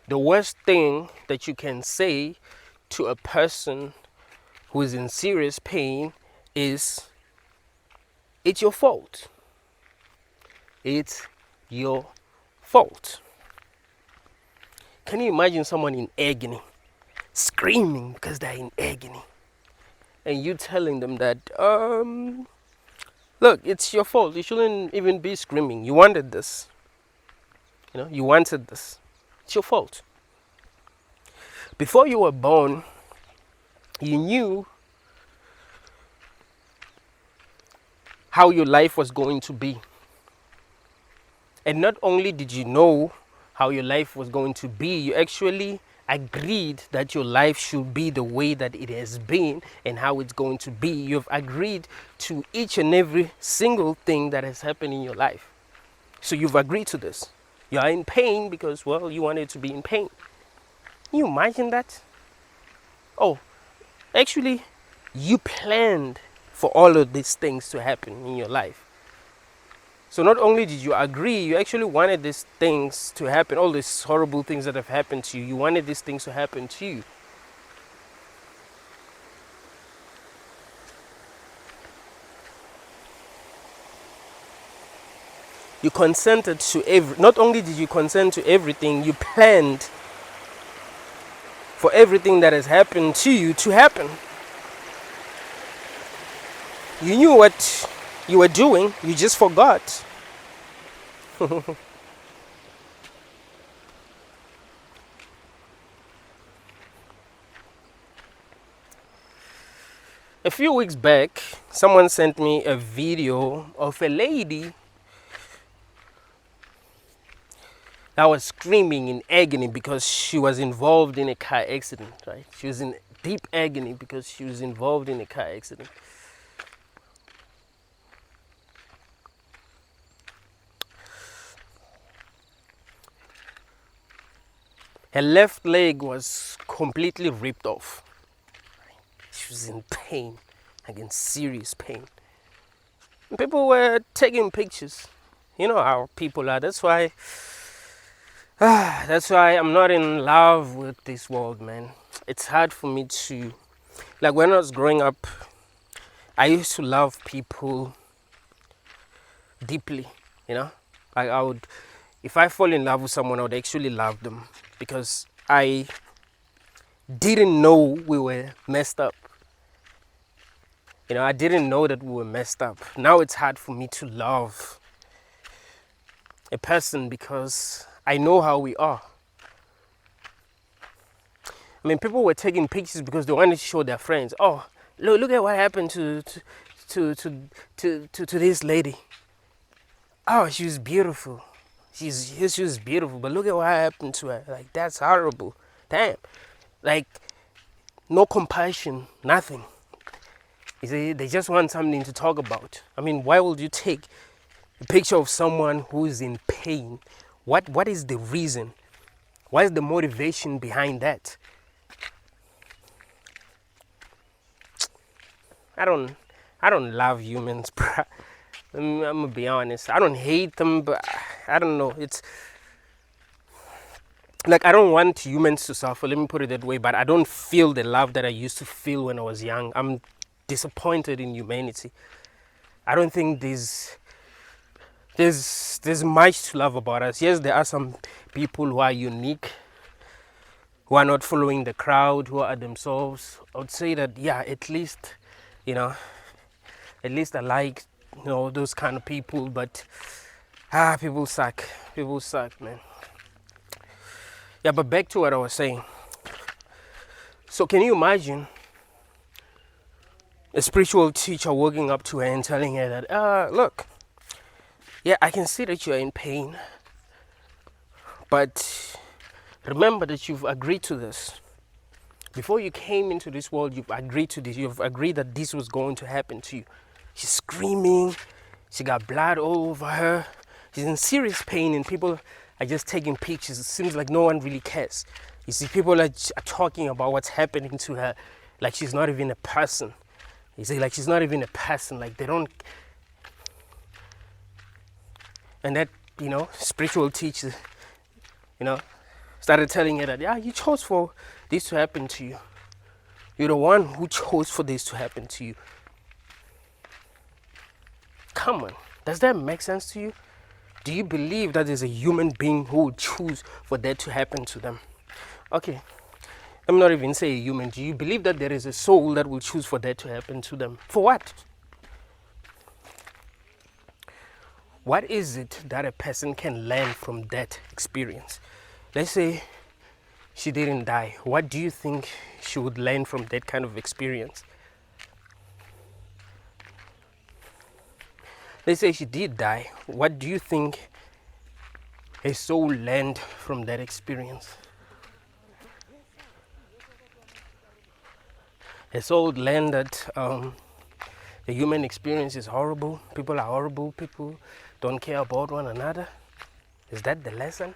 The worst thing that you can say to a person who is in serious pain is, it's your fault. It's your fault. Can you imagine someone in agony, screaming because they're in agony, and you telling them that, look, it's your fault. You shouldn't even be screaming. You wanted this. You wanted this. It's your fault. Before you were born, you knew how your life was going to be. And not only did you know how your life was going to be, you actually agreed that your life should be the way that it has been and how it's going to be. You've agreed to each and every single thing that has happened in your life. So you've agreed to this. You are in pain because, well, you wanted to be in pain. Can you imagine that? Oh, actually, you planned for all of these things to happen in your life. So not only did you agree, you actually wanted these things to happen, all these horrible things that have happened to you. You wanted these things to happen to you. You consented to not only did you consent to everything, you planned for everything that has happened to you to happen. You knew what you were doing, you just forgot. A few weeks back, someone sent me a video of a lady that was screaming in agony because she was involved in a car accident, right? She was in deep agony because she was involved in a car accident. Her left leg was completely ripped off. She was in pain, like in serious pain. And people were taking pictures. You know how people are. That's why I'm not in love with this world, man. It's hard for me to, like when I was growing up, I used to love people deeply, Like if I fall in love with someone, I would actually love them because I didn't know we were messed up. I didn't know that we were messed up. Now it's hard for me to love a person because I know how we are. I mean, people were taking pictures because they wanted to show their friends. Oh, look at what happened to this lady. Oh, she was beautiful. She was beautiful, but look at what happened to her. Like, that's horrible. Damn. Like, no compassion, nothing. You see, they just want something to talk about. I mean, why would you take a picture of someone who is in pain? What is the reason? What is the motivation behind that? I don't love humans, bruh. I'm gonna be honest. I don't hate them, but I don't know. It's like I don't want humans to suffer. Let me put it that way. But I don't feel the love that I used to feel when I was young. I'm disappointed in humanity. I don't think there's much to love about us. Yes, there are some people who are unique, who are not following the crowd, who are themselves. I would say that, yeah, at least I like those kind of people. But people suck. People suck, man. Yeah, but back to what I was saying. So can you imagine a spiritual teacher walking up to her and telling her that, look, yeah, I can see that you're in pain, but remember that you've agreed to this. Before you came into this world, you've agreed to this. You've agreed that this was going to happen to you. She's screaming. She got blood all over her. She's in serious pain, and people are just taking pictures. It seems like no one really cares. You see, people are talking about what's happening to her like she's not even a person. You see, like she's not even a person. Like they don't. And that, spiritual teacher, started telling her that, yeah, you chose for this to happen to you. You're the one who chose for this to happen to you. Come on, does that make sense to you? Do you believe that there's a human being who would choose for that to happen to them? Okay, let me not even say a human. Do you believe that there is a soul that will choose for that to happen to them? For what? What is it that a person can learn from that experience? Let's say she didn't die. What do you think she would learn from that kind of experience? Let's say she did die. What do you think a soul learned from that experience? A soul learned that the human experience is horrible. People are horrible. People don't care about one another. Is that the lesson?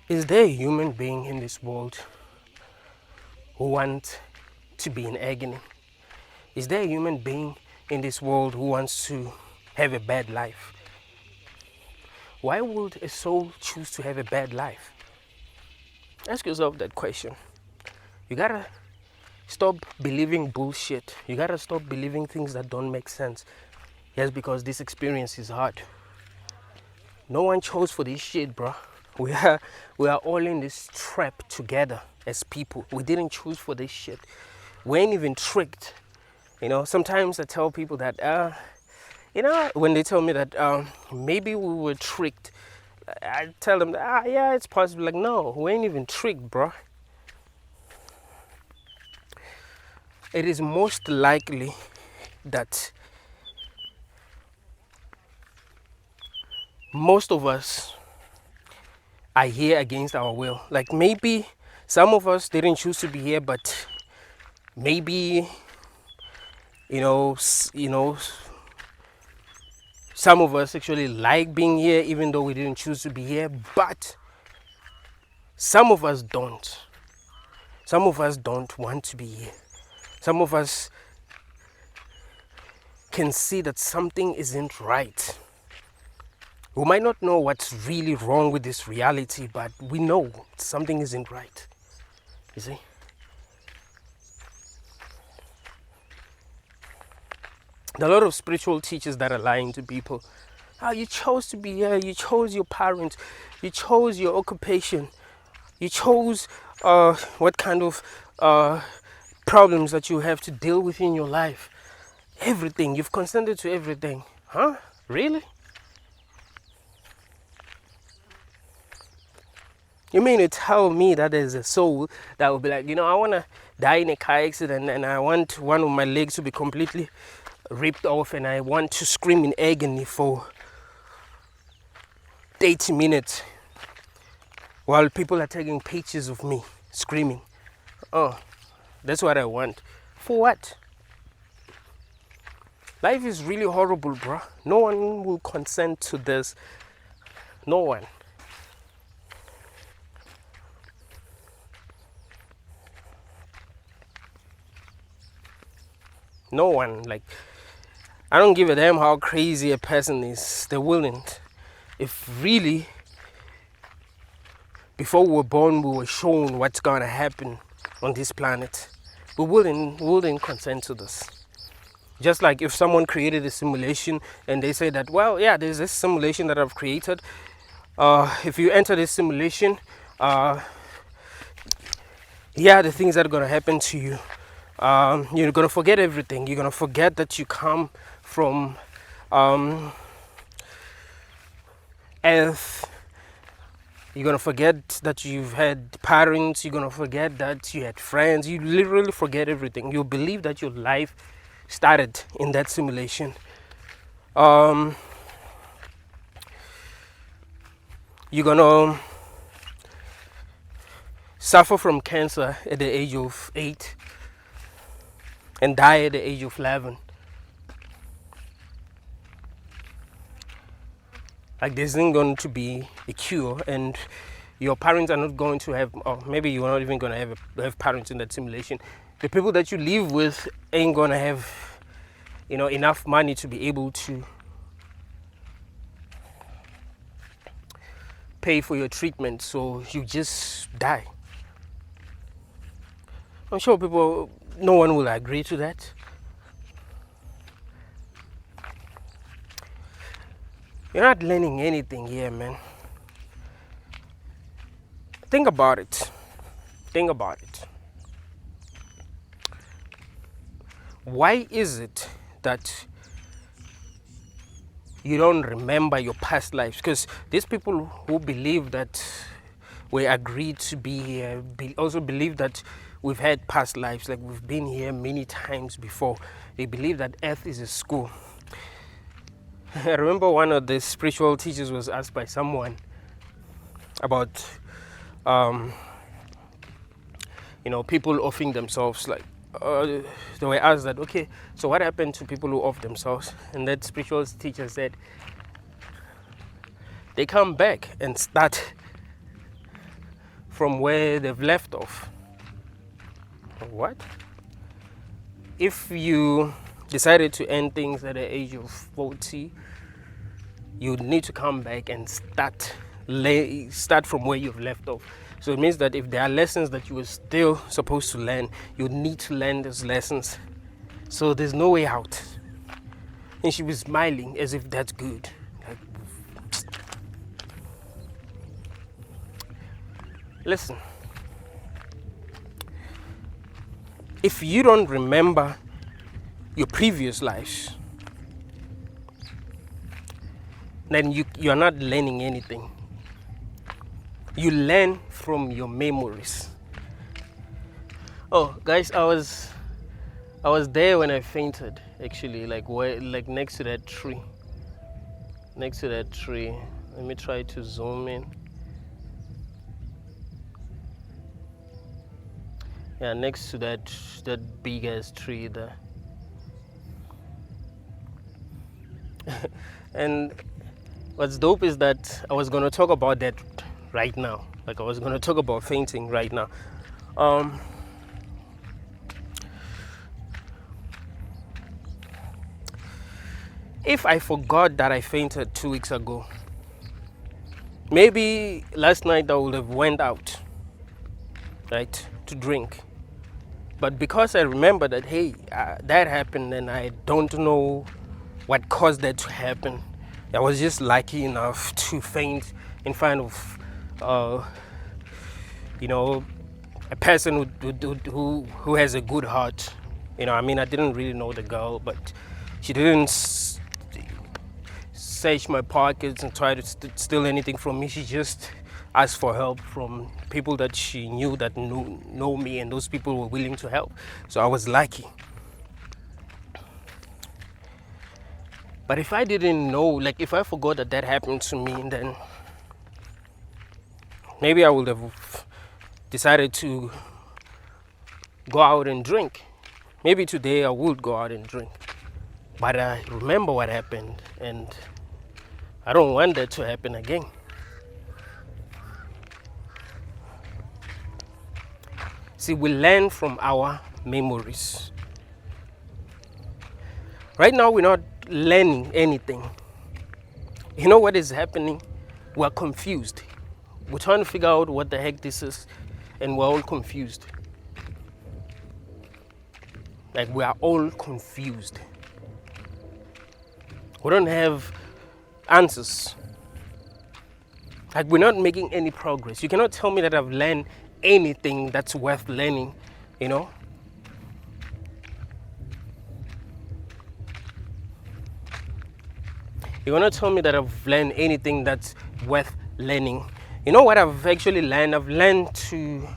Is there a human being in this world who wants to be in agony? Is there a human being in this world who wants to have a bad life? Why would a soul choose to have a bad life? Ask yourself that question. You gotta stop believing bullshit. You gotta stop believing things that don't make sense. Yes, because this experience is hard. No one chose for this shit, bro. We are all in this trap together as people. We didn't choose for this shit. We ain't even tricked. You know, sometimes I tell people that, when they tell me that maybe we were tricked, I tell them, yeah, it's possible. Like, no, we ain't even tricked, bro. It is most likely that most of us are here against our will. Like, maybe some of us didn't choose to be here, but maybe, some of us actually like being here even though we didn't choose to be here, but some of us don't. Some of us don't want to be here. Some of us can see that something isn't right. We might not know what's really wrong with this reality, but we know something isn't right. You see? There are a lot of spiritual teachers that are lying to people. You chose to be here. You chose your parents. You chose your occupation. You chose what kind of problems that you have to deal with in your life. Everything. You've consented to everything. Huh? Really? You mean to tell me that there's a soul that will be like, I want to die in a car accident and I want one of my legs to be completely ripped off and I want to scream in agony for 80 minutes while people are taking pictures of me screaming? Oh, that's what I want. For what? Life is really horrible, bro. No one will consent to this. No one. No one. Like, I don't give a damn how crazy a person is. They're willing. If really, before we were born, we were shown what's gonna happen on this planet, we wouldn't consent to this. Just like if someone created a simulation and they say that, well, yeah, there's this simulation that I've created. If you enter this simulation, the things that are gonna happen to you. You're gonna forget everything. You're gonna forget that you come from Earth. You're gonna forget that you've had parents. You're gonna forget that you had friends. You literally forget everything. You believe that your life started in that simulation. You're gonna suffer from cancer at the age of 8 and die at the age of 11. Like, there's not going to be a cure, and your parents are not going to have, or maybe you're not even going to have parents in that simulation. The people that you live with ain't going to have enough money to be able to pay for your treatment, so you just die. I'm sure no one will agree to that. You're not learning anything here, man. Think about it. Think about it. Why is it that you don't remember your past lives? Because these people who believe that we agreed to be here also believe that we've had past lives, like we've been here many times before. They believe that Earth is a school. I remember one of the spiritual teachers was asked by someone about people offing themselves. Like they were asked that, okay, so what happened to people who off themselves? And that spiritual teacher said they come back and start from where they've left off. What? If you decided to end things at the age of 40, you need to come back and start from where you've left off. So it means that if there are lessons that you were still supposed to learn, you need to learn those lessons. So there's no way out. And she was smiling as if that's good. Like, listen, if you don't remember your previous lives, then you're not learning anything. You learn from your memories. Oh, guys, I was there when I fainted. Actually, like next to that tree. Next to that tree. Let me try to zoom in. Yeah, next to that big ass tree there. And what's dope is that I was gonna talk about that right now. Like I was gonna talk about fainting right now. If I forgot that I fainted 2 weeks ago, maybe last night I would have went out, right, to drink. But because I remember that, hey, that happened, and I don't know what caused that to happen, I was just lucky enough to faint in front of, a person who has a good heart. I didn't really know the girl, but she didn't search my pockets and try to steal anything from me. She just asked for help from people that she knew that know me, and those people were willing to help. So I was lucky. But if I didn't know, like if I forgot that happened to me, then maybe I would have decided to go out and drink. Maybe today I would go out and drink. But I remember what happened, and I don't want that to happen again. See, we learn from our memories. Right now, we're not learning anything. You know what is happening? We're confused. We're trying to figure out what the heck this is, and we're all confused. Like, we are all confused. We don't have answers. Like, we're not making any progress. You cannot tell me that I've learned anything that's worth learning, You're gonna tell me that I've learned anything that's worth learning. You know what I've actually learned? I've learned to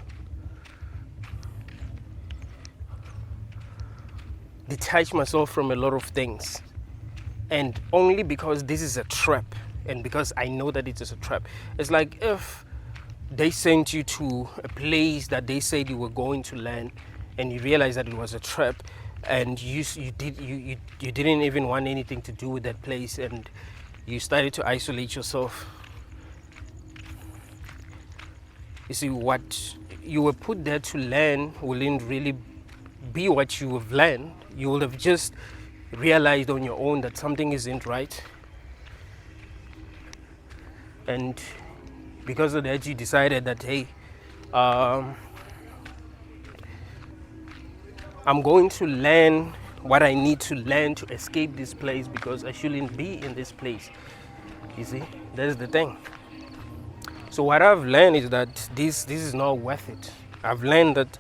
detach myself from a lot of things. And only because this is a trap, and because I know that it is a trap. It's like if they sent you to a place that they said you were going to land, and you realize that it was a trap, and you didn't even want anything to do with that place, and you started to isolate yourself. You see, what you were put there to learn wouldn't really be what you have learned. You would have just realized on your own that something isn't right, and because of that you decided that, hey, I'm going to learn what I need to learn to escape this place because I shouldn't be in this place. You see, that's the thing. So what I've learned is that this is not worth it. I've learned that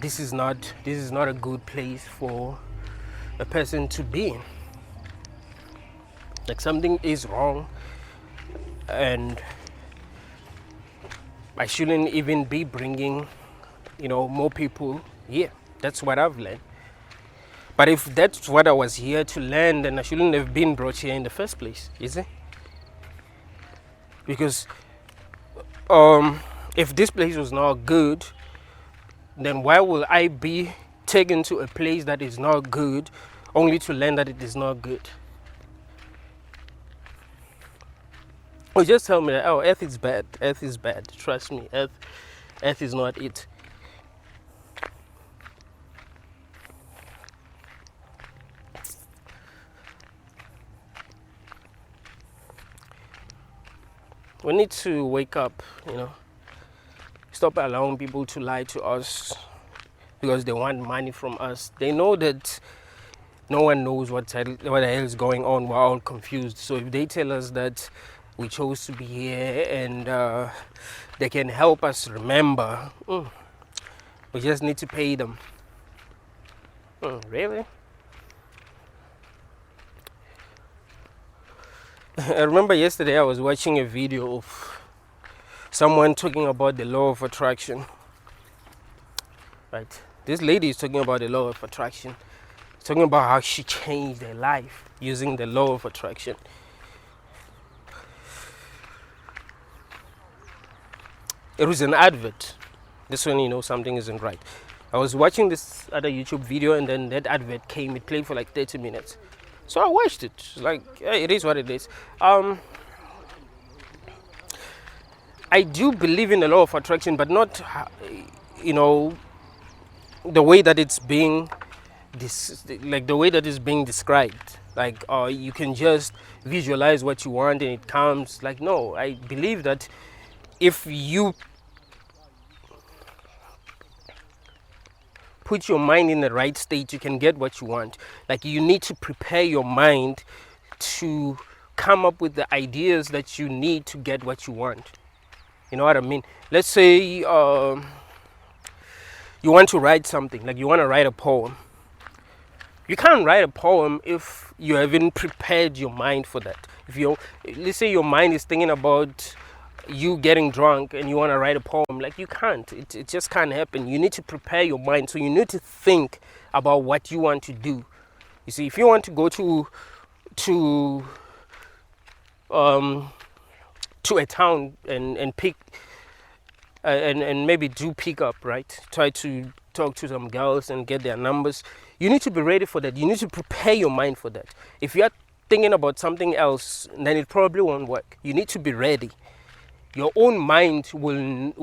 this is not a good place for a person to be in. Like, something is wrong, and I shouldn't even be bringing, more people here. That's what I've learned. But if that's what I was here to learn, then I shouldn't have been brought here in the first place, is it? Because if this place was not good, then why will I be taken to a place that is not good only to learn that it is not good? Or just tell me that, oh, earth is bad. Earth is bad. Trust me, earth is not it. We need to wake up, stop allowing people to lie to us because they want money from us. They know that no one knows what the hell is going on. We're all confused. So if they tell us that we chose to be here and they can help us remember, we just need to pay them. Really? I remember yesterday I was watching a video of someone talking about the law of attraction. Right? This lady is talking about the law of attraction. Talking about how she changed her life using the law of attraction. It was an advert. This one, something isn't right. I was watching this other YouTube video and then that advert came. It played for like 30 minutes. So I watched it. Like, hey, it is what it is. I do believe in the law of attraction, but not, the way that it's being the way that it's being described. Like, you can just visualize what you want and it comes. Like, no, I believe that if you put your mind in the right state, you can get what you want. Like, you need to prepare your mind to come up with the ideas that you need to get what you want. You know what I mean? Let's say you want to write something, like you want to write a poem. You can't write a poem if you haven't prepared your mind for that. Let's say your mind is thinking about you getting drunk and you want to write a poem, like, you can't. It just can't happen. You need to prepare your mind. So you need to think about what you want to do. You see, if you want to go to a town and pick and maybe do pick up, right? Try to talk to some girls and get their numbers. You need to be ready for that. You need to prepare your mind for that. If you're thinking about something else, then it probably won't work. You need to be ready. Your own mind will know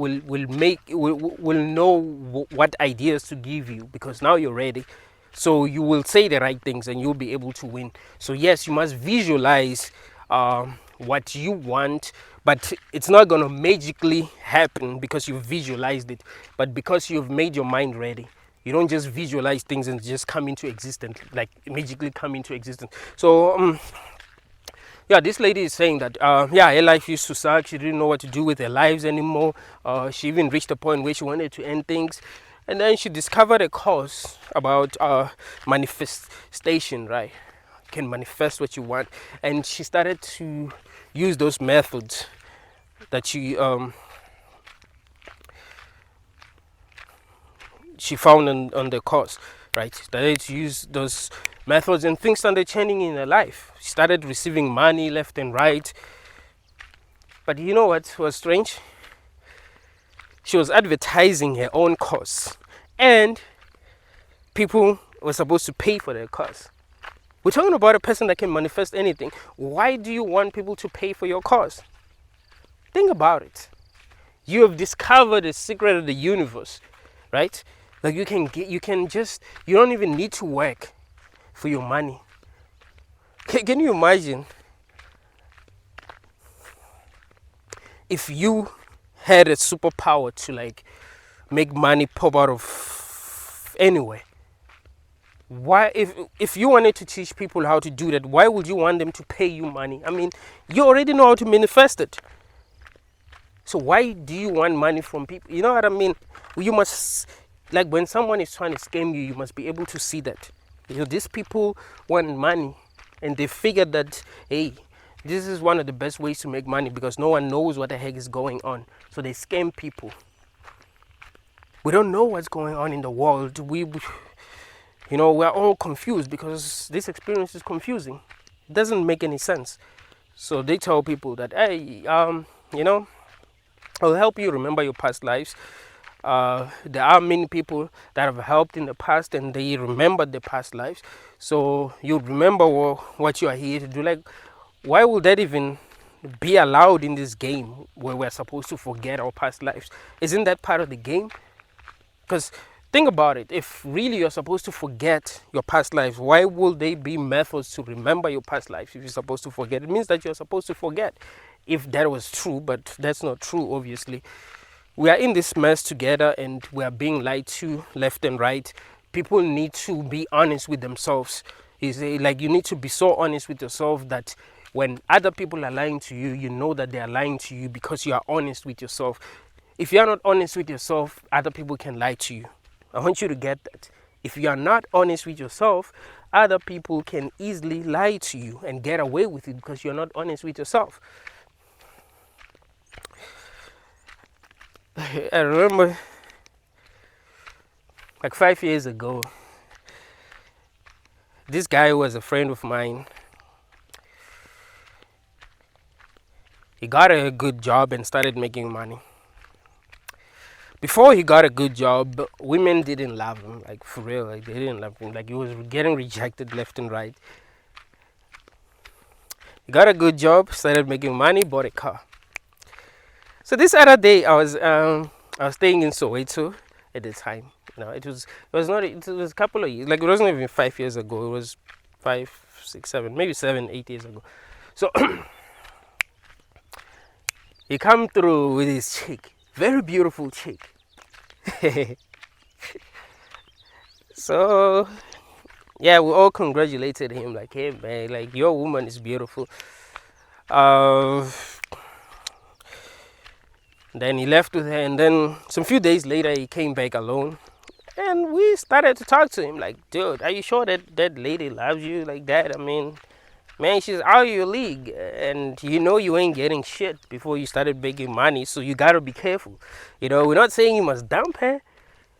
what ideas to give you because now you're ready. So you will say the right things and you'll be able to win. So yes, you must visualize what you want, but it's not going to magically happen because you've visualized it, but because you've made your mind ready. You don't just visualize things and just come into existence, like magically come into existence. So yeah, this lady is saying that her life used to suck. She didn't know what to do with her lives anymore. She even reached a point where she wanted to end things, and then she discovered a course about manifestation. Right, you can manifest what you want, and she started to use those methods that she found on the course. Right, started to use those methods and things started changing in her life. She started receiving money left and right. But you know what was strange? She was advertising her own course and people were supposed to pay for their course. We're talking about a person that can manifest anything. Why do you want people to pay for your course? Think about it. You have discovered the secret of the universe, right? Like, you don't even need to work. for your money. Can you imagine if you had a superpower to like make money pop out of anywhere? Why, if you wanted to teach people how to do that, why would you want them to pay you money? I mean, you already know how to manifest it. So why do you want money from people? You know what I mean? You must, like when someone is trying to scam you, you must be able to see that. You know, these people want money and they figured that, hey, this is one of the best ways to make money because no one knows what the heck is going on. So they scam people. We don't know what's going on in the world. We're all confused because this experience is confusing. It doesn't make any sense. So they tell people that, hey, I'll help you remember your past lives. There are many people that have helped in the past and they remembered their past lives. So you remember what you are here to do. Like, why would that even be allowed in this game where we're supposed to forget our past lives? Isn't that part of the game? Because think about it. If really you're supposed to forget your past lives, why will there be methods to remember your past lives if you're supposed to forget? It means that you're supposed to forget. If that was true, but that's not true, obviously. We are in this mess together and we are being lied to left and right. People need to be honest with themselves. You need to be so honest with yourself that when other people are lying to you, you know that they are lying to you because you are honest with yourself. If you are not honest with yourself, other people can lie to you. I want you to get that. If you are not honest with yourself, other people can easily lie to you and get away with it because you're not honest with yourself. I remember like 5 years ago, this guy was a friend of mine. He got a good job and started making money. Before he got a good job, women didn't love him, like for real, like they didn't love him. Like he was getting rejected left and right. He got a good job, started making money, bought a car. So this other day, I was staying in Soweto at the time. It was a couple of years. Like it wasn't even 5 years ago. It was 5, 6, 7, maybe 7, 8 years ago. So he come through with his chick, very beautiful chick. So yeah, we all congratulated him. Like, hey man, like your woman is beautiful. Then he left with her, and then some few days later he came back alone, and we started to talk to him. Like, dude, are you sure that lady loves you like that? I mean, man, she's out of your league, and you ain't getting shit before you started making money, so you gotta be careful. We're not saying you must dump her.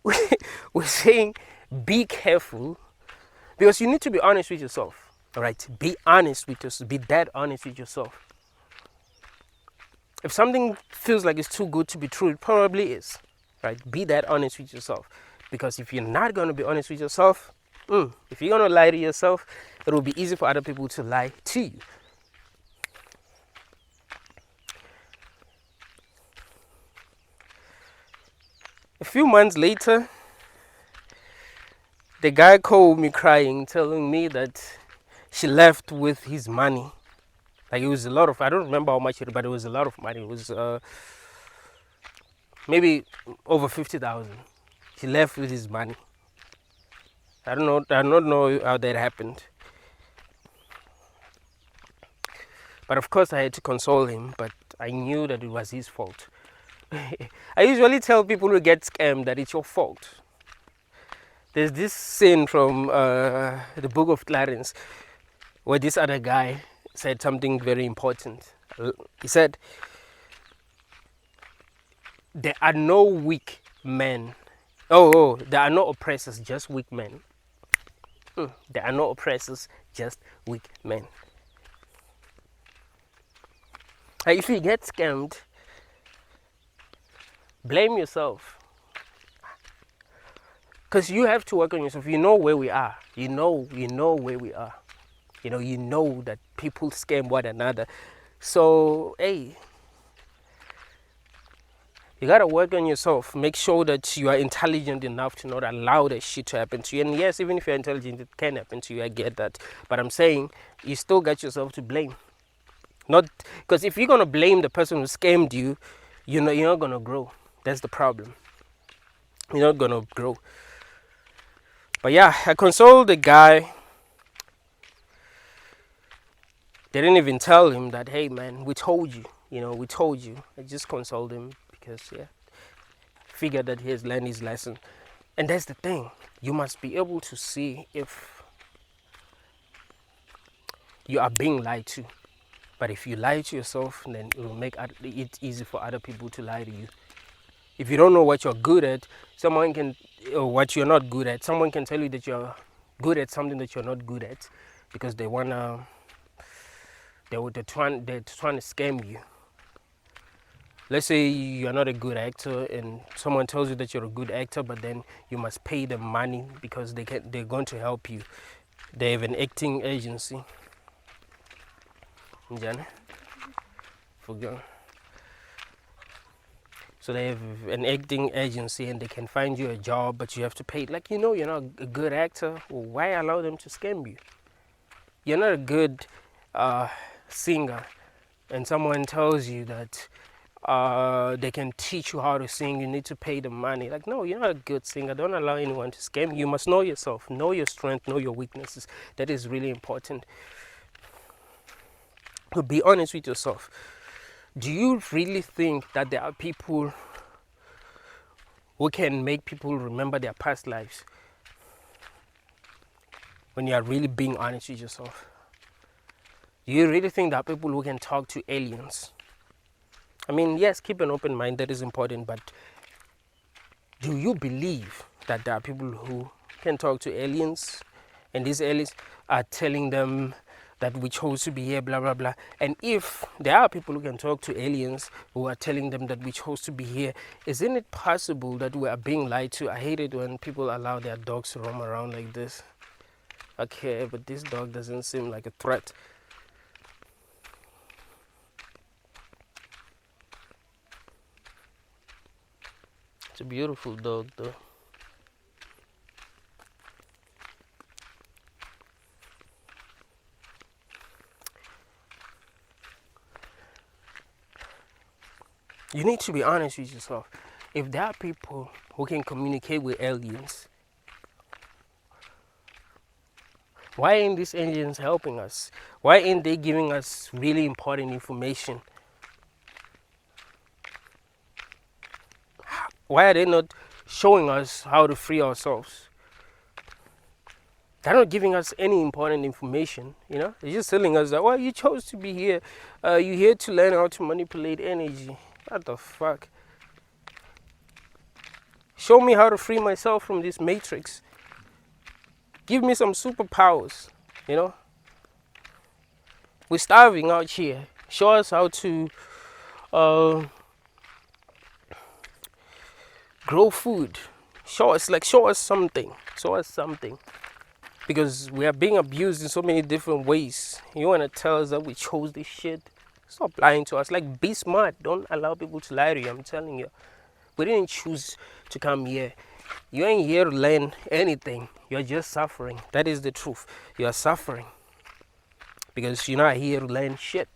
We're saying be careful, because you need to be honest with yourself. All right, be honest with yourself. Be that honest with yourself. If something feels like it's too good to be true, it probably is. Right? Be that honest with yourself. Because if you're not going to be honest with yourself, if you're going to lie to yourself, it will be easy for other people to lie to you. A few months later, the guy called me crying, telling me that she left with his money. Like it was a lot of, I don't remember how much but it was a lot of money. It was maybe over 50,000. She left with his money. I don't know how that happened. But of course I had to console him, but I knew that it was his fault. I usually tell people who get scammed that it's your fault. There's this scene from the book of Clarence where this other guy said something very important. He said, there are no weak men. There are no oppressors, just weak men. There are no oppressors, just weak men. If you get scammed, blame yourself. Because you have to work on yourself. You know where we are. You know where we are. You know that people scam one another. So, hey, You gotta work on yourself. Make sure that you are intelligent enough to not allow that shit to happen to you. And yes, even if you're intelligent, it can happen to you. I get that. But I'm saying you still got yourself to blame. Not because if you're gonna blame the person who scammed you, you're not gonna grow. That's the problem. You're not gonna grow. But yeah, I consoled the guy. They didn't even tell him that, hey man, we told you. We told you. I just consoled him because figured that he has learned his lesson. And that's the thing. You must be able to see if you are being lied to. But if you lie to yourself, then it will make it easy for other people to lie to you. If you don't know what you're good at, or what you're not good at, someone can tell you that you're good at something that you're not good at, because they're trying to scam you. Let's say you're not a good actor, and someone tells you that you're a good actor, but then you must pay them money because they're going to help you. They have an acting agency. So they have an acting agency and they can find you a job, but you have to pay. Like, you're not a good actor. Well, why allow them to scam you? You're not a good singer, and someone tells you that they can teach you how to sing. You need to pay them money. Like, no, you're not a good singer. Don't allow anyone to scam you. You must know yourself, know your strength, know your weaknesses. That is really important. To be honest with yourself. Do you really think that there are people who can make people remember their past lives? When you are really being honest with yourself. Do you really think there are people who can talk to aliens? I mean, yes, keep an open mind, that is important, but do you believe that there are people who can talk to aliens, and these aliens are telling them that we chose to be here, blah, blah, blah? And if there are people who can talk to aliens who are telling them that we chose to be here, isn't it possible that we are being lied to? I hate it when people allow their dogs to roam around like this. Okay, but this dog doesn't seem like a threat. It's a beautiful dog though. You need to be honest with yourself. If there are people who can communicate with aliens, why ain't these aliens helping us? Why ain't they giving us really important information? Why are they not showing us how to free ourselves? They're not giving us any important information, They're just telling us that, well, you chose to be here. You're here to learn how to manipulate energy. What the fuck? Show me how to free myself from this matrix. Give me some superpowers, We're starving out here. Show us how to grow food. Show us something. Show us something. Because we are being abused in so many different ways. You want to tell us that we chose this shit? Stop lying to us. Like, be smart. Don't allow people to lie to you. I'm telling you. We didn't choose to come here. You ain't here to learn anything. You're just suffering. That is the truth. You're suffering. Because you're not here to learn shit.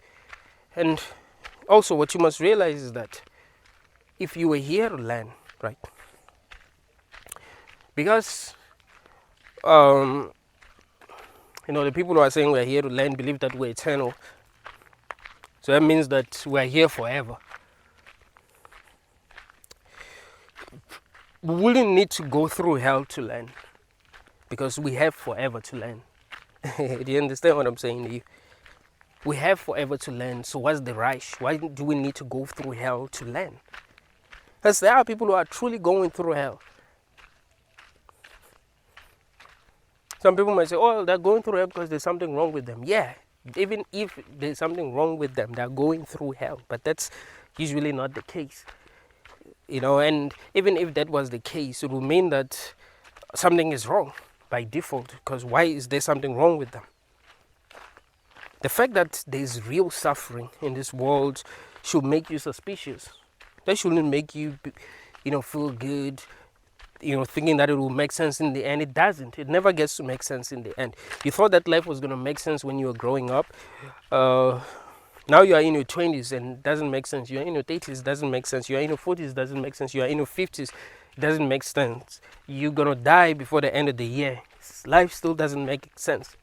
And also what you must realize is that if you were here to learn, right? Because the people who are saying we're here to learn believe that we're eternal. So that means that we're here forever. We wouldn't need to go through hell to learn, because we have forever to learn. Do you understand what I'm saying to you? We have forever to learn, so what's the rush? Why do we need to go through hell to learn? Because there are people who are truly going through hell. Some people might say, oh, they're going through hell because there's something wrong with them. Yeah, even if there's something wrong with them, they're going through hell. But that's usually not the case. And even if that was the case, it would mean that something is wrong by default. Because why is there something wrong with them? The fact that there's real suffering in this world should make you suspicious. That shouldn't make you, feel good, thinking that it will make sense in the end. It doesn't. It never gets to make sense in the end. You thought that life was going to make sense when you were growing up. Now you are in your 20s and it doesn't make sense. You are in your 30s, doesn't make sense. You are in your 40s, doesn't make sense. You are in your 50s, doesn't make sense. You're going to die before the end of the year. Life still doesn't make sense.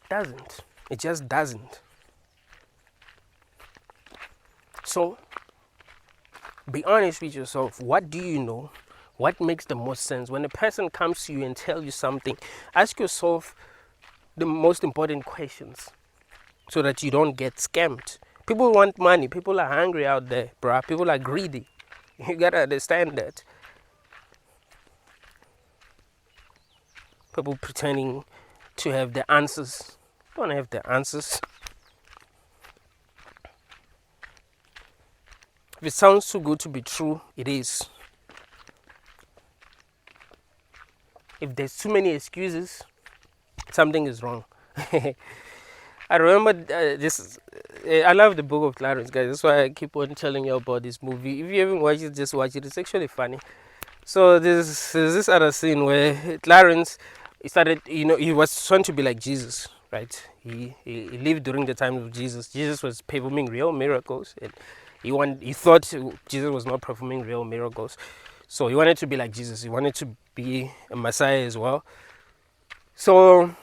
Doesn't. It just doesn't. So, be honest with yourself. What do you know? What makes the most sense? When a person comes to you and tells you something, ask yourself the most important questions so that you don't get scammed. People want money. People are hungry out there, bruh. People are greedy. You gotta understand that. People pretending to have the answers. Don't have the answers. If it sounds too good to be true, it is. If there's too many excuses, something is wrong. I remember this. I love the Book of Clarence, guys. That's why I keep on telling you about this movie. If you haven't watched it, just watch it. It's actually funny. So there's this other scene where Clarence, he was trying to be like Jesus, right? He lived during the time of Jesus. Jesus was performing real miracles, and he thought Jesus was not performing real miracles. So he wanted to be like Jesus. He wanted to be a Messiah as well. So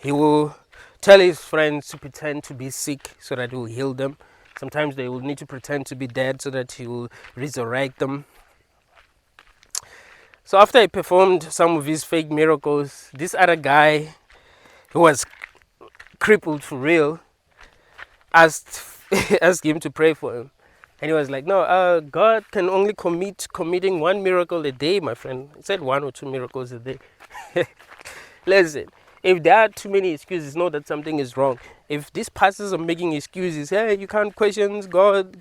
he will tell his friends to pretend to be sick so that he will heal them. Sometimes they will need to pretend to be dead so that he will resurrect them. So after he performed some of his fake miracles, this other guy who was crippled for real asked him to pray for him. And he was like, no, God can only committing one miracle a day, my friend. He said 1 or 2 miracles a day. Listen, if there are too many excuses, know that something is wrong. If these pastors are making excuses, hey, you can't question God,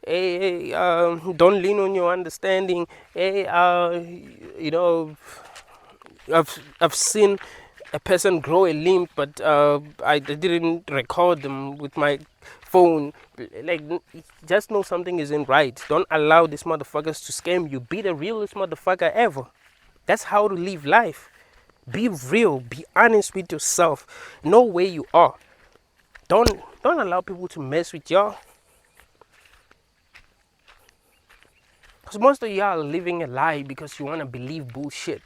hey, don't lean on your understanding, hey, I've seen a person grow a limb, but I didn't record them with my phone. Like, just know something isn't right. Don't allow these motherfuckers to scam you. Be the realest motherfucker ever. That's how to live life. Be real. Be honest with yourself. Know where you are. Don't allow people to mess with y'all. Because most of y'all are living a lie because you want to believe bullshit.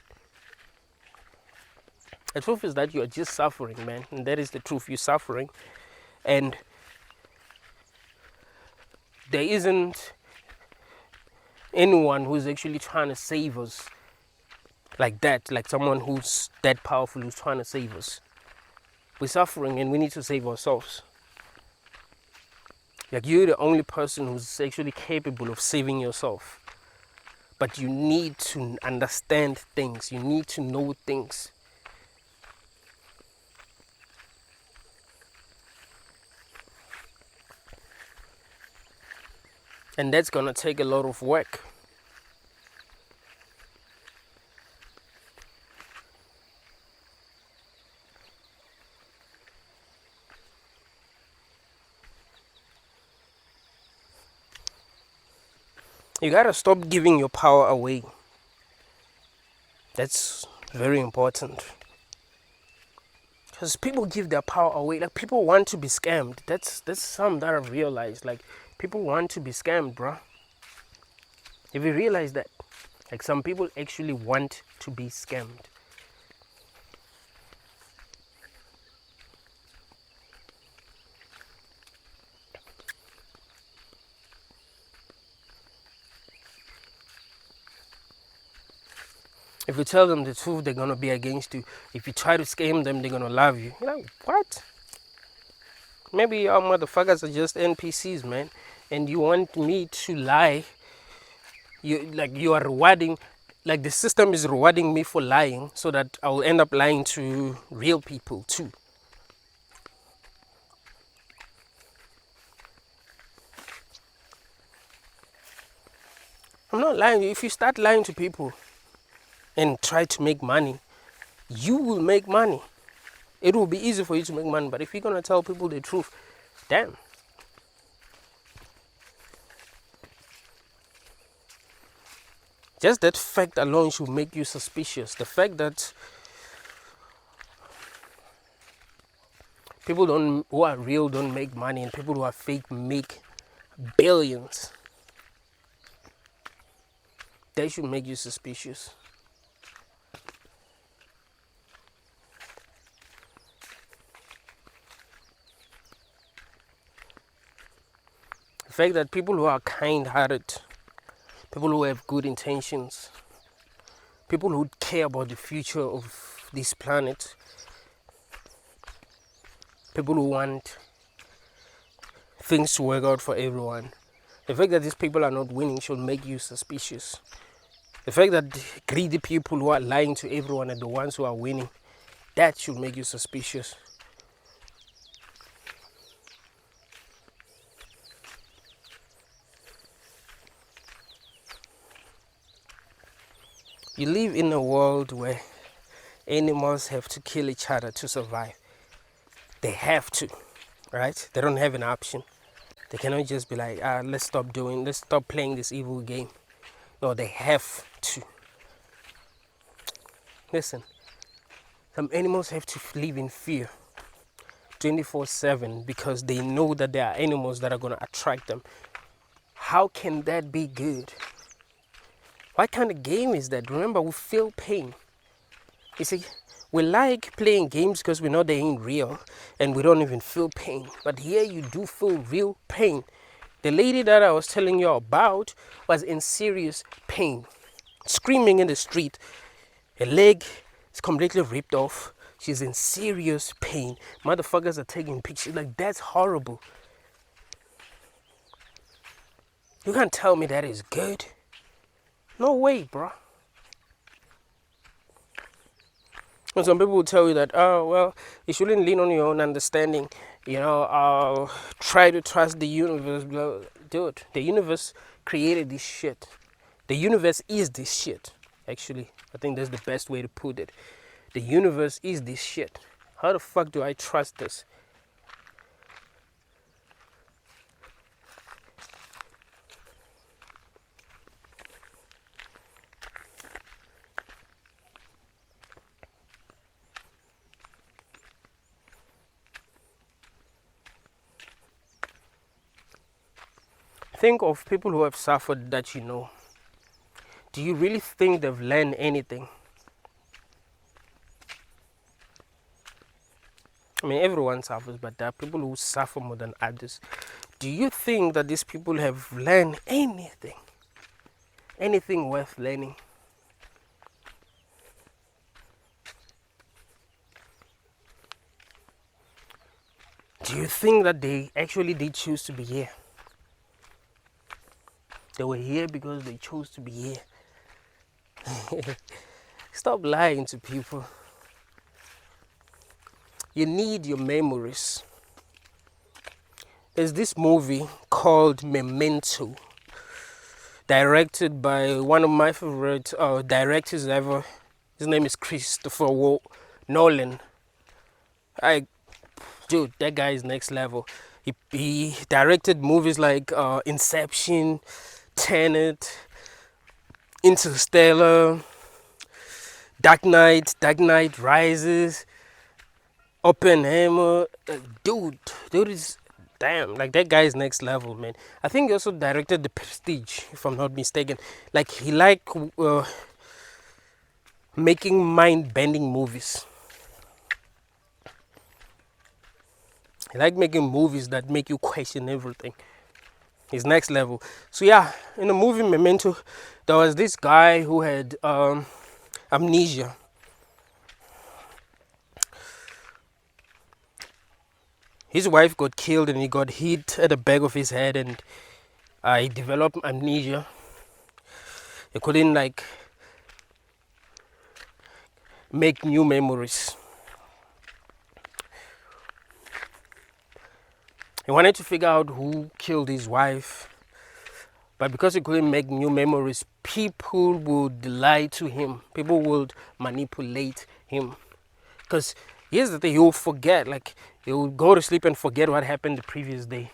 The truth is that you are just suffering, man. And that is the truth. You're suffering. And there isn't anyone who's actually trying to save us like that. Like someone who's that powerful who's trying to save us. We're suffering and we need to save ourselves. Like, you're the only person who's actually capable of saving yourself. But you need to understand things. You need to know things. And that's gonna take a lot of work. You gotta stop giving your power away. That's very important. Because people give their power away. Like, people want to be scammed. That's something that I've realized. Like, people want to be scammed, bro. If you realize that, like, some people actually want to be scammed. If you tell them the truth, they're gonna be against you. If you try to scam them, they're gonna love you. You're like, what? Maybe y'all motherfuckers are just NPCs, man. And you want me to lie. You are rewarding, like, the system is rewarding me for lying so that I will end up lying to real people too. I'm not lying. If you start lying to people, and try to make money, you will make money. It will be easy for you to make money. But if you're going to tell people the truth, damn. Just that fact alone should make you suspicious. The fact that people who are real don't make money, and people who are fake make billions, that should make you suspicious. The fact that people who are kind-hearted, people who have good intentions, people who care about the future of this planet, people who want things to work out for everyone. The fact that these people are not winning should make you suspicious. The fact that greedy people who are lying to everyone are the ones who are winning, that should make you suspicious. You live in a world where animals have to kill each other to survive. They have to, right? They don't have an option. They cannot just be like, let's stop playing this evil game. No, they have to. Listen, some animals have to live in fear 24/7 because they know that there are animals that are going to attract them. How can that be good? What kind of game is that? Remember, we feel pain. You see, we like playing games because we know they ain't real and we don't even feel pain. But here you do feel real pain. The lady that I was telling you about was in serious pain, screaming in the street. Her leg is completely ripped off. She's in serious pain. Motherfuckers are taking pictures. Like, that's horrible. You can't tell me that is good. No way, bro. And some people will tell you that, oh, well, you shouldn't lean on your own understanding. You know, try to trust the universe. Dude, the universe created this shit. The universe is this shit. Actually, I think that's the best way to put it. The universe is this shit. How the fuck do I trust this? Think of people who have suffered that you know. Do you really think they've learned anything? I mean, everyone suffers, but there are people who suffer more than others. Do you think that these people have learned anything? Anything worth learning? Do you think that they actually did choose to be here? They were here because they chose to be here. Stop lying to people. You need your memories. There's this movie called Memento, directed by one of my favorite directors ever. His name is Christopher Nolan. Dude, that guy is next level. He directed movies like Inception, Tenet, Interstellar, Dark Knight Rises, Oppenheimer. Dude is damn, like, that guy is next level, man. I think he also directed The Prestige, if I'm not mistaken. Like, he making mind-bending movies. He like making movies that make you question everything. He's next level. So yeah, in the movie Memento, there was this guy who had amnesia. His wife got killed and he got hit at the back of his head, and he developed amnesia. He couldn't make new memories. He wanted to figure out who killed his wife, But because he couldn't make new memories, people would lie to him. People would manipulate him. Because here's the thing, he'll forget. Like, he'll go to sleep and forget what happened the previous day.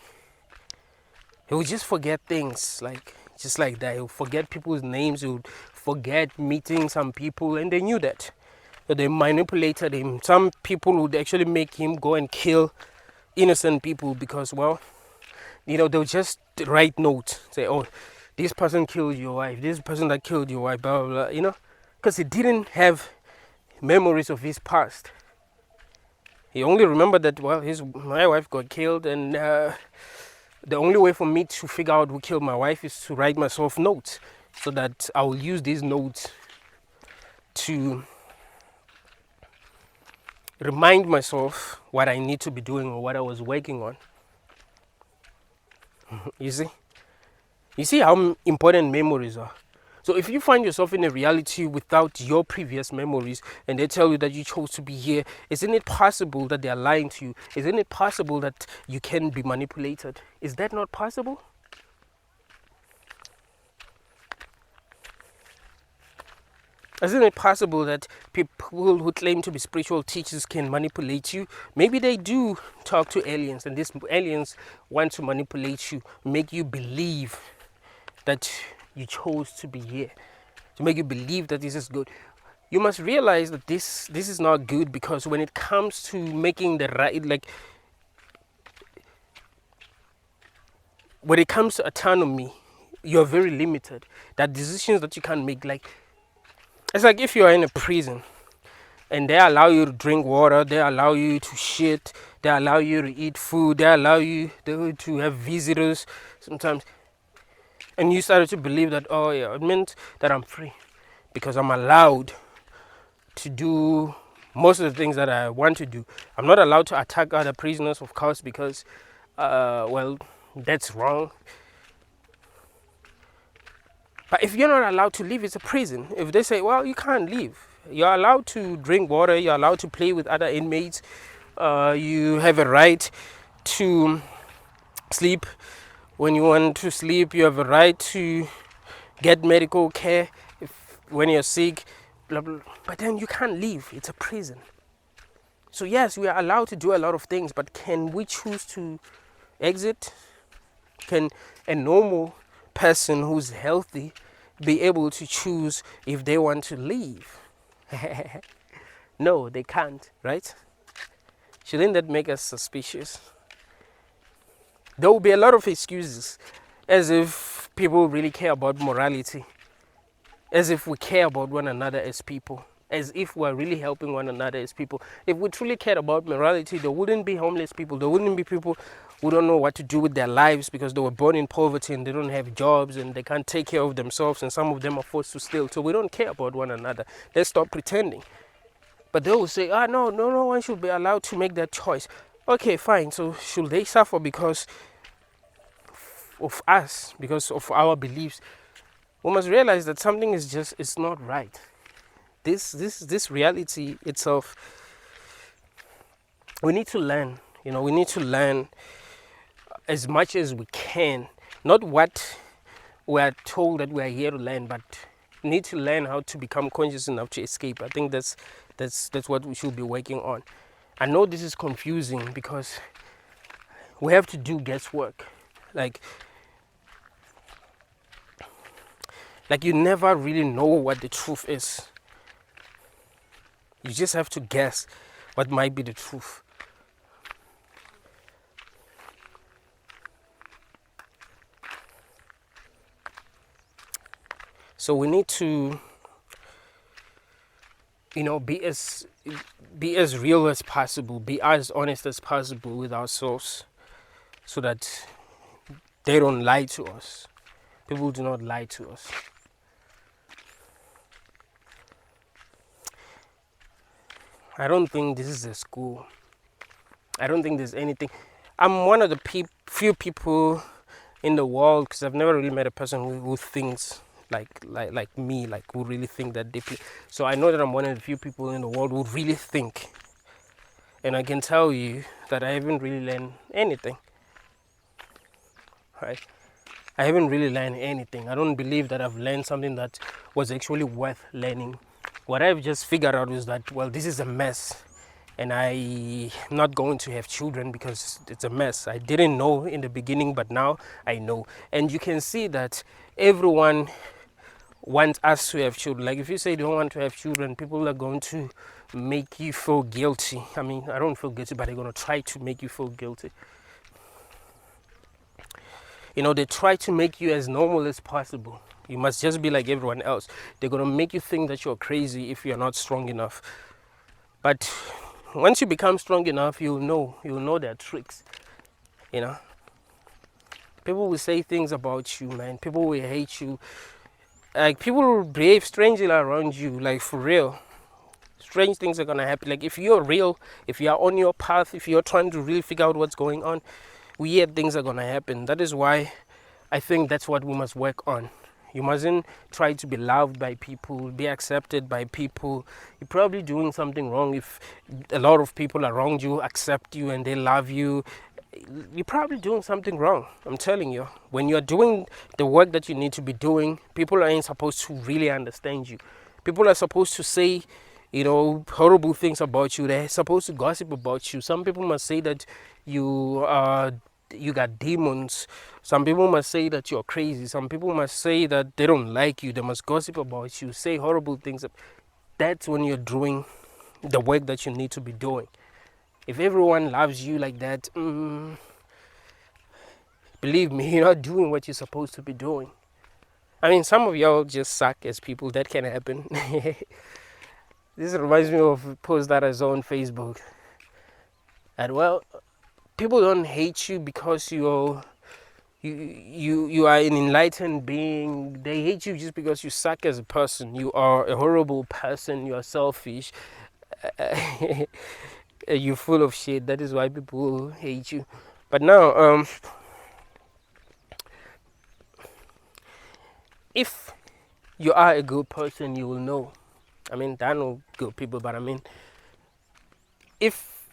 He'll just forget things, like, just like that. He'll forget people's names. He'll forget meeting some people, and they knew that. So they manipulated him. Some people would actually make him go and kill innocent people because, well, they'll just write notes, say, oh, this person killed your wife, this person that killed your wife, blah, blah, blah, because he didn't have memories of his past. He only remembered that, well, my wife got killed, and the only way for me to figure out who killed my wife is to write myself notes, so that I will use these notes to remind myself what I need to be doing or what I was working on. You see how important memories are. So if you find yourself in a reality without your previous memories, and they tell you that you chose to be here, isn't it possible that they are lying to you? Isn't it possible that you can be manipulated? Is that not possible? Isn't it possible that people who claim to be spiritual teachers can manipulate you? Maybe they do talk to aliens, and these aliens want to manipulate you, make you believe that you chose to be here, to make you believe that this is good. You must realize that this is not good, because when it comes to making the right, like, when it comes to autonomy, you're very limited. There are decisions that you can't make. Like, it's like if you are in a prison and they allow you to drink water, they allow you to shit, they allow you to eat food, they allow you to have visitors sometimes, and you started to believe that, oh yeah, it meant that I'm free because I'm allowed to do most of the things that I want to do. I'm not allowed to attack other prisoners, of course, because well, that's wrong. But if you're not allowed to leave, it's a prison. If they say, well, you can't leave, you're allowed to drink water, you're allowed to play with other inmates, you have a right to sleep when you want to sleep, you have a right to get medical care when you're sick, blah, blah. But then you can't leave, it's a prison. So yes, we are allowed to do a lot of things, but can we choose to exit? Can a normal person who's healthy be able to choose if they want to leave? No, they can't, right? Shouldn't that make us suspicious? There will be a lot of excuses, as if people really care about morality, as if we care about one another as people, as if we're really helping one another as people. If we truly cared about morality, there wouldn't be homeless people, there wouldn't be people who don't know what to do with their lives because they were born in poverty and they don't have jobs and they can't take care of themselves, and some of them are forced to steal. So we don't care about one another. Let's stop pretending. But they will say, no one should be allowed to make that choice. Okay, fine. So should they suffer because of us, because of our beliefs? We must realize that something is not right. This reality itself, we need to learn. We need to learn as much as we can, not what we are told that we are here to learn, but need to learn how to become conscious enough to escape. I think that's what we should be working on. I know this is confusing because we have to do guesswork. Like you never really know what the truth is. You just have to guess what might be the truth. So we need to, be as real as possible, be as honest as possible with ourselves, so that they don't lie to us. People do not lie to us. I don't think this is a school. I don't think there's anything. I'm one of the few people in the world, because I've never really met a person who thinks like me, like who really think that deeply. So I know that I'm one of the few people in the world who really think. And I can tell you that I haven't really learned anything. Right? I haven't really learned anything. I don't believe that I've learned something that was actually worth learning. What I've just figured out is that, well, this is a mess, and I'm not going to have children because it's a mess. I didn't know in the beginning, but now I know. And you can see that everyone wants us to have children. Like if you say you don't want to have children, people are going to make you feel guilty. I mean, I don't feel guilty, but they're going to try to make you feel guilty. You know, they try to make you as normal as possible. You must just be like everyone else. They're going to make you think that you're crazy if you're not strong enough. But once you become strong enough, you'll know their tricks. You know, people will say things about you, man. People will hate you. Like, people will behave strangely around you, like, for real. Strange things are gonna happen. Like, if you're real, if you're on your path, if you're trying to really figure out what's going on, weird things are gonna happen. That is why I think that's what we must work on. You mustn't try to be loved by people, be accepted by people. You're probably doing something wrong if a lot of people around you accept you and they love you. You're probably doing something wrong. I'm telling you. When you're doing the work that you need to be doing, people ain't supposed to really understand you. People are supposed to say, you know, horrible things about you. They're supposed to gossip about you. Some people must say that you got demons. Some people must say that you're crazy. Some people must say that they don't like you. They must gossip about you, say horrible things. That's when you're doing the work that you need to be doing. If everyone loves you like that, believe me, you're not doing what you're supposed to be doing. I mean, some of y'all just suck as people. That can happen. This reminds me of a post that I saw on Facebook. And, well, people don't hate you because you are an enlightened being. They hate you just because you suck as a person. You are a horrible person. You are selfish. You're full of shit. That is why people hate you. But now, if you are a good person, you will know. I mean, there are no good people, but I mean, if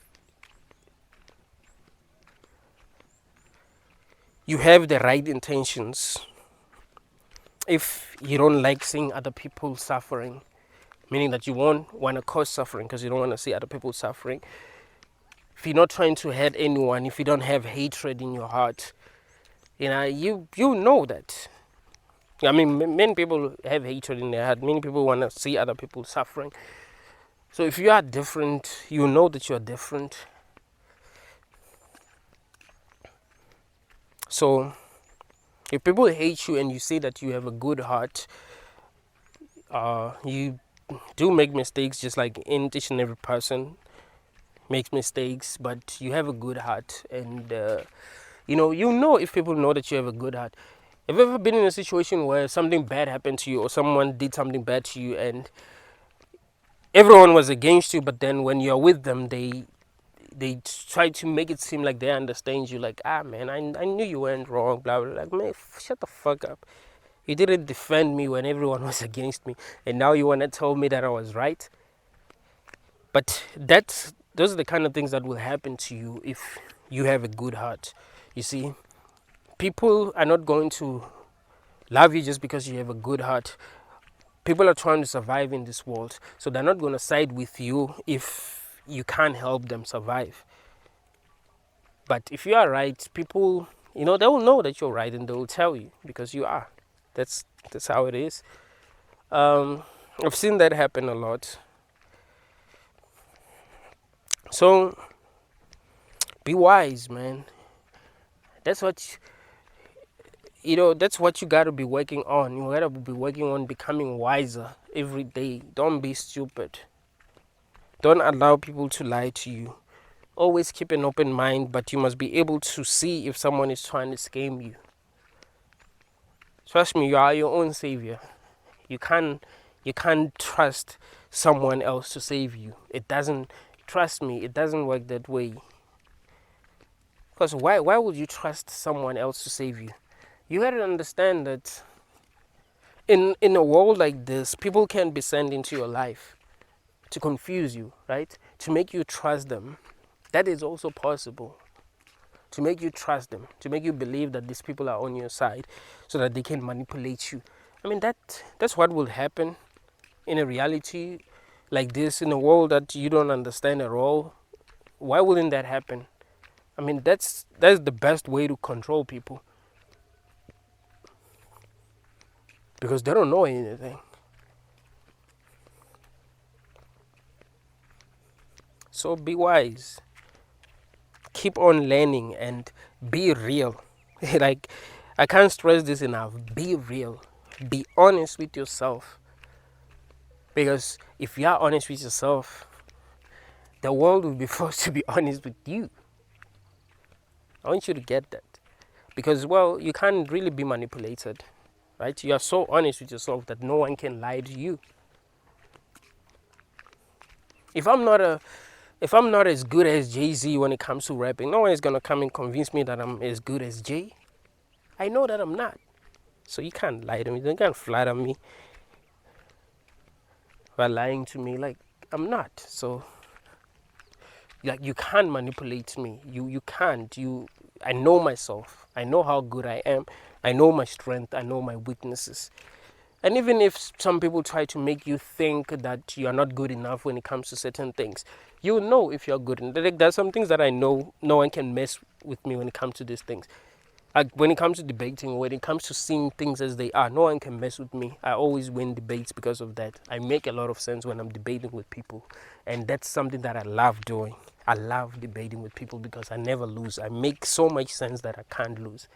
you have the right intentions, if you don't like seeing other people suffering, meaning that you won't want to cause suffering because you don't want to see other people suffering, if you're not trying to hurt anyone, if you don't have hatred in your heart, you know that. I mean, many people have hatred in their heart. Many people want to see other people suffering. So if you are different, you know that you're different. So if people hate you and you say that you have a good heart, you do make mistakes, just like each and every person makes mistakes, but you have a good heart. And you know if people know that you have a good heart. Have you ever been in a situation where something bad happened to you, or someone did something bad to you and everyone was against you, but then when you're with them, they try to make it seem like they understand you, like, man, I knew you went wrong, blah blah. Like, man, shut the fuck up. You didn't defend me when everyone was against me, and now you want to tell me that I was right. But those are the kind of things that will happen to you if you have a good heart. You see, people are not going to love you just because you have a good heart. People are trying to survive in this world, so they're not going to side with you if you can't help them survive. But if you are right, people, they will know that you're right, and they will tell you because you are. That's how it is. I've seen that happen a lot. So be wise, man. That's what that's what you gotta be working on. You gotta be working on becoming wiser every day. Don't be stupid. Don't allow people to lie to you. Always keep an open mind, but you must be able to see if someone is trying to scam you. Trust me, you are your own savior. You can't trust someone else to save you. Trust me, it doesn't work that way. Because why would you trust someone else to save you? You gotta understand that in a world like this, people can be sent into your life to confuse you, right? To make you trust them. That is also possible. to make you trust them, to make you believe that these people are on your side so that they can manipulate you. I mean, that's what will happen in a reality like this, in a world that you don't understand at all. Why wouldn't that happen? I mean, that's the best way to control people, because they don't know anything. So be wise. Keep on learning and be real. Like, I can't stress this enough. Be real. Be honest with yourself. Because if you are honest with yourself, the world will be forced to be honest with you. I want you to get that. Because, well, you can't really be manipulated, right? You are so honest with yourself that no one can lie to you. If I'm not as good as Jay-Z when it comes to rapping, no one is gonna come and convince me that I'm as good as Jay. I know that I'm not. So you can't lie to me. You can't flatter me by lying to me. Like, I'm not. So, like, you can't manipulate me. You can't. I know myself. I know how good I am. I know my strength. I know my weaknesses. And even if some people try to make you think that you are not good enough when it comes to certain things, you know if you're good. And there's some things that I know no one can mess with me when it comes to these things. Like, when it comes to debating, when it comes to seeing things as they are, no one can mess with me. I always win debates because of that. I make a lot of sense when I'm debating with people. And that's something that I love doing. I love debating with people because I never lose. I make so much sense that I can't lose.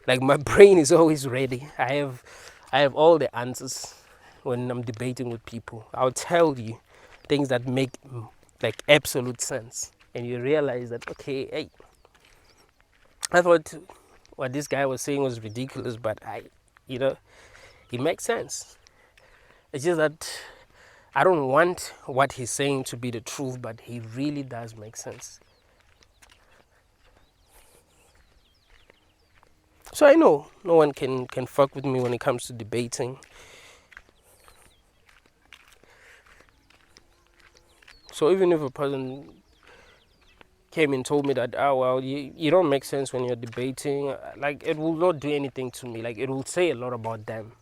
Like, my brain is always ready. I have all the answers when I'm debating with people. I'll tell you things that make like absolute sense. And you realize that, okay, hey, I thought what this guy was saying was ridiculous, but it makes sense. It's just that I don't want what he's saying to be the truth, but he really does make sense. So I know no one can fuck with me when it comes to debating. So even if a person came and told me that, oh, well, you don't make sense when you're debating, like, it will not do anything to me. Like, it will say a lot about them,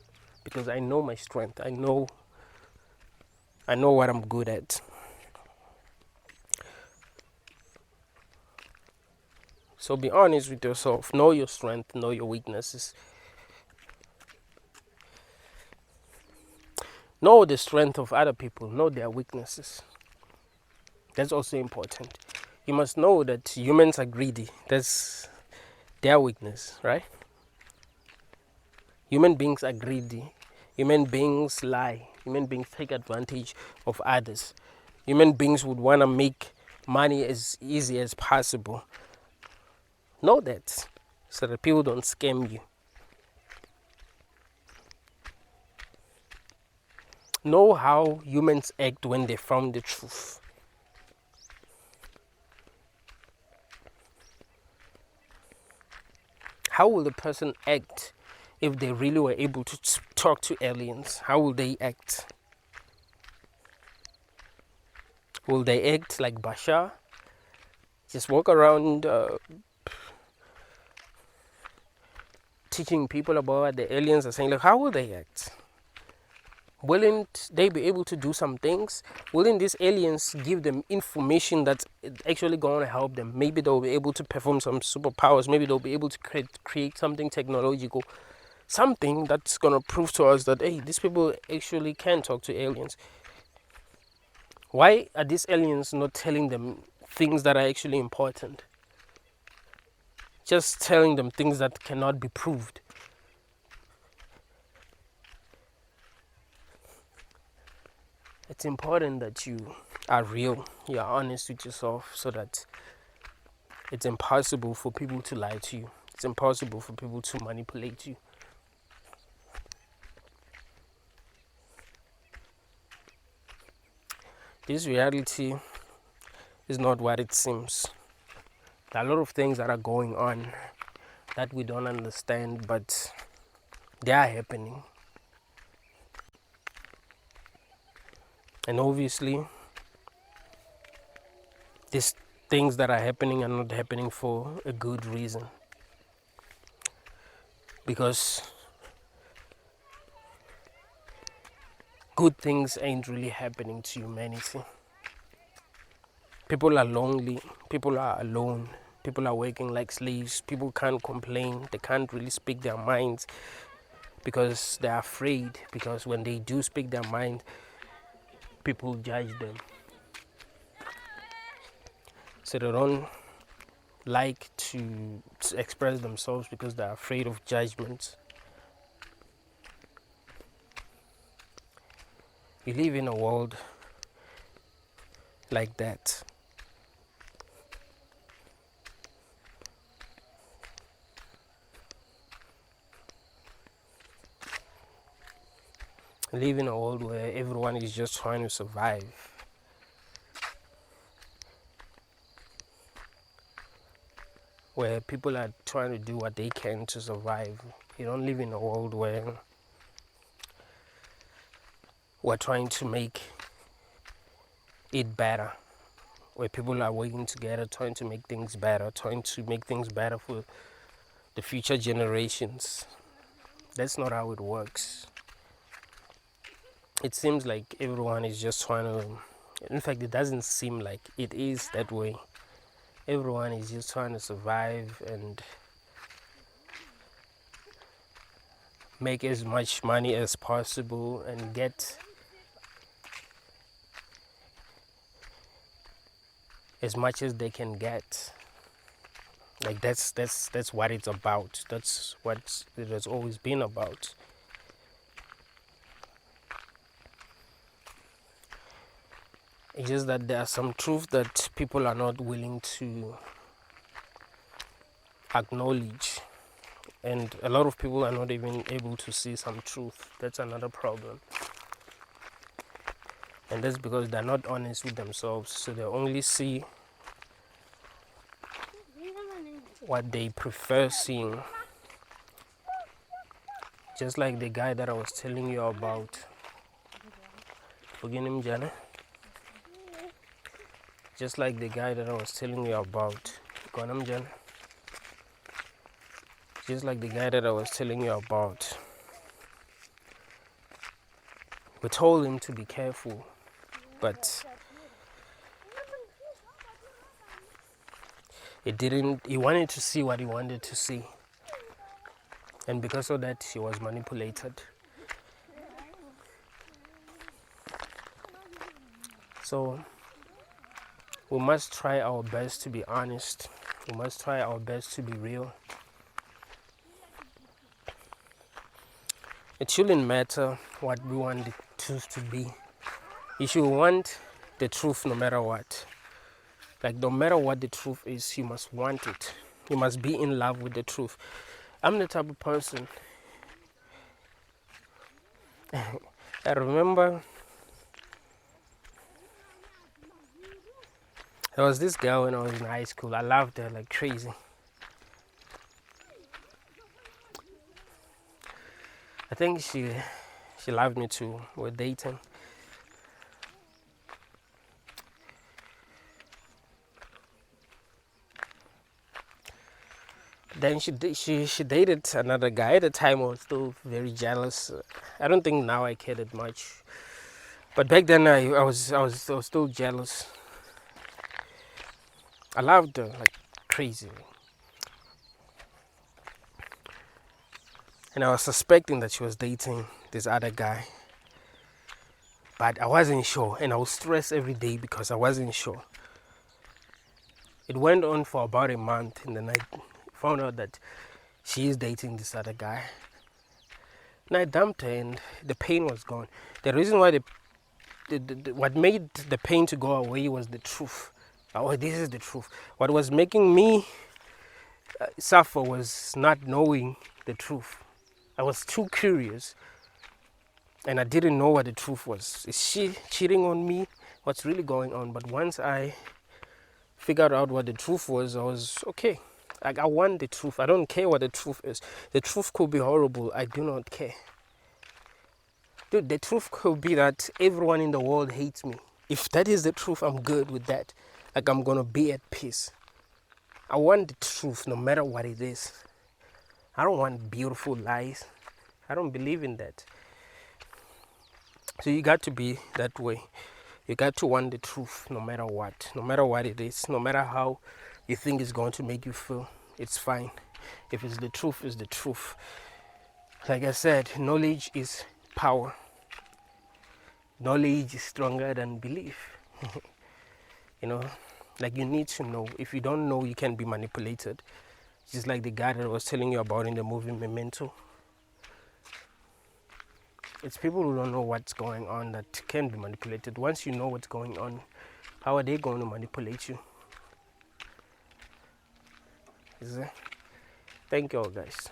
because I know my strength. I know what I'm good at. So be honest with yourself. Know your strength, know your weaknesses. Know the strength of other people, know their weaknesses. That's also important. You must know that humans are greedy. That's their weakness, right? Human beings are greedy. Human beings lie. Human beings take advantage of others. Human beings would want to make money as easy as possible. Know that, so that people don't scam you. Know how humans act when they found the truth. How will the person act if they really were able to talk to aliens? How will they act? Will they act like Bashar? Just walk around teaching people about what the aliens are saying? Like, how will they act? Wouldn't they be able to do some things? Wouldn't these aliens give them information that's actually going to help them? Maybe they'll be able to perform some superpowers. Maybe they'll be able to create something technological. Something that's going to prove to us that, hey, these people actually can talk to aliens. Why are these aliens not telling them things that are actually important? Just telling them things that cannot be proved. It's important that you are real, you are honest with yourself, so that it's impossible for people to lie to you. It's impossible for people to manipulate you. This reality is not what it seems. There are a lot of things that are going on that we don't understand, but they are happening. And obviously, things that are happening are not happening for a good reason. Because good things ain't really happening to humanity. People are lonely, people are alone, people are working like slaves, people can't complain, they can't really speak their minds because they're afraid, because when they do speak their mind, people judge them. So they don't like to express themselves because they're afraid of judgment. We live in a world like that. We live in a world where everyone is just trying to survive. Where people are trying to do what they can to survive. You don't live in a world where we're trying to make it better, where people are working together, trying to make things better, trying to make things better for the future generations. That's not how it works. It seems like everyone is just trying to, in fact, it doesn't seem like it is that way. Everyone is just trying to survive and make as much money as possible and get as much as they can get. Like that's what it's about. That's what it has always been about. It's just that there are some truth that people are not willing to acknowledge, and a lot of people are not even able to see some truth. That's another problem. And that's because they're not honest with themselves, so they only see what they prefer seeing. Just like the guy that I was telling you about. Just like the guy that I was telling you about. Just like the guy that I was telling you about. We told him to be careful, but he wanted to see what he wanted to see. And because of that, he was manipulated. So we must try our best to be honest. We must try our best to be real. It shouldn't matter what we want the truth to be. You should want the truth no matter what. Like no matter what the truth is, you must want it. You must be in love with the truth. I'm the type of person. I remember there was this girl when I was in high school. I loved her like crazy. I think she loved me too. We were dating. Then she dated another guy. At the time, I was still very jealous. I don't think now I cared that much, but back then I was still jealous. I loved her like crazy, and I was suspecting that she was dating this other guy, but I wasn't sure, and I was stressed every day because I wasn't sure. It went on for about a month, and then I found out that she is dating this other guy. And I dumped her, and the pain was gone. The reason why what made the pain to go away was the truth. Oh, this is the truth. What was making me suffer was not knowing the truth. I was too curious, and I didn't know what the truth was. Is she cheating on me? What's really going on? But once I figured out what the truth was, I was okay. Like, I want the truth. I don't care what the truth is. The truth could be horrible. I do not care. Dude, the truth could be that everyone in the world hates me. If that is the truth, I'm good with that. like I'm gonna be at peace. I want the truth no matter what it is. I don't want beautiful lies. I don't believe in that. So you got to be that way. You got to want the truth no matter what it is, no matter how you think it's going to make you feel. It's fine. If it's the truth, it's the truth. Like I said, knowledge is power. Knowledge is stronger than belief. You know, like you need to know. If you don't know, you can be manipulated. Just like the guy that I was telling you about in the movie Memento. It's people who don't know what's going on that can be manipulated. Once you know what's going on, how are they going to manipulate you? Thank you all, guys.